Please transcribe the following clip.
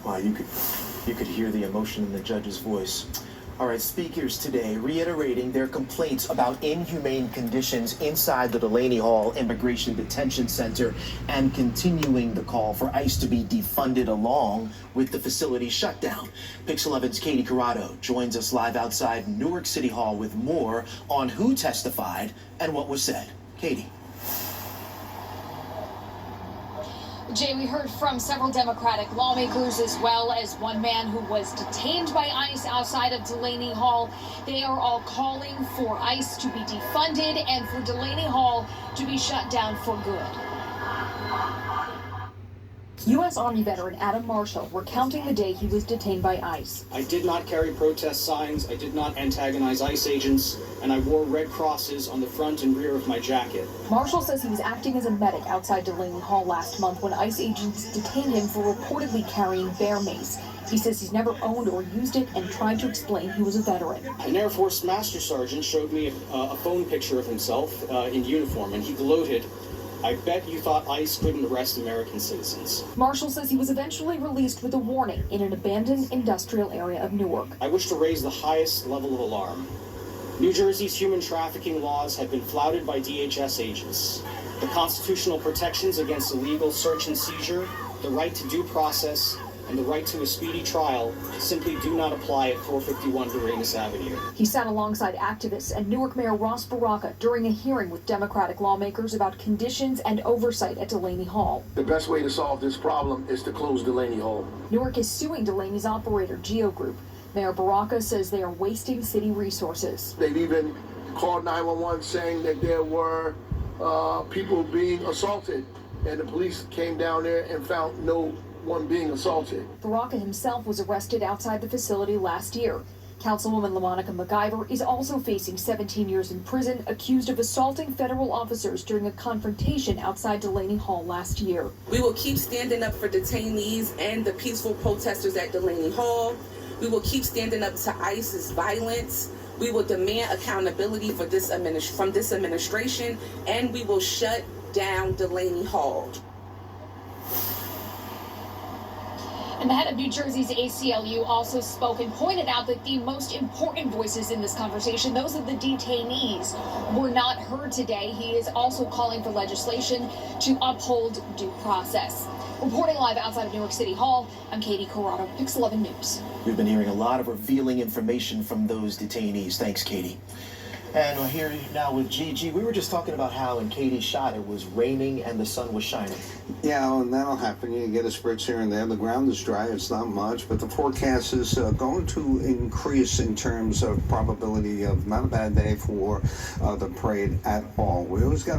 Wow, you could hear the emotion in the judge's voice. All right, speakers today reiterating their complaints about inhumane conditions inside the Delaney Hall Immigration Detention Center and continuing the call for ICE to be defunded along with the facility shutdown. Pix 11's Katie Corrado joins us live outside Newark City Hall with more on who testified and what was said. Katie. Jay, we heard from several Democratic lawmakers as well as one man who was detained by ICE outside of Delaney Hall. They are all calling for ICE to be defunded and for Delaney Hall to be shut down for good. U.S. Army veteran Adam Marshall recounting the day he was detained by ICE. I did not carry protest signs, I did not antagonize ICE agents, and I wore red crosses on the front and rear of my jacket. Marshall says he was acting as a medic outside Delaney Hall last month when ICE agents detained him for reportedly carrying bear mace. He says he's never owned or used it and tried to explain he was a veteran. An Air Force Master Sergeant showed me a phone picture of himself in uniform, and he gloated, "I bet you thought ICE couldn't arrest American citizens." Marshall says he was eventually released with a warning in an abandoned industrial area of Newark. I wish to raise the highest level of alarm. New Jersey's human trafficking laws have been flouted by DHS agents. The constitutional protections against illegal search and seizure, the right to due process, and the right to a speedy trial simply do not apply at 451 Doremus Avenue. He sat alongside activists and Newark Mayor Ross Baraka during a hearing with Democratic lawmakers about conditions and oversight at Delaney Hall. The best way to solve this problem is to close Delaney Hall. Newark is suing Delaney's operator, Geo Group. Mayor Baraka says they are wasting city resources. They've even called 911 saying that there were people being assaulted, and the police came down there and found no one being assaulted. Baraka himself was arrested outside the facility last year. Councilwoman LaMonica McIver is also facing 17 years in prison, accused of assaulting federal officers during a confrontation outside Delaney Hall last year. We will keep standing up for detainees and the peaceful protesters at Delaney Hall. We will keep standing up to ICE's violence. We will demand accountability for from this administration, and we will shut down Delaney Hall. And the head of New Jersey's ACLU also spoke and pointed out that the most important voices in this conversation, those of the detainees, were not heard today. He is also calling for legislation to uphold due process. Reporting live outside of Newark City Hall, I'm Katie Corrado, Pix 11 News. We've been hearing a lot of revealing information from those detainees. Thanks, Katie. And we're here now with Gigi. We were just talking about how in Katie's shot it was raining and the sun was shining. Yeah, and that'll happen. You get a spritz here and there. The ground is dry. It's not much, but the forecast is going to increase in terms of probability of not a bad day for the parade at all. We always got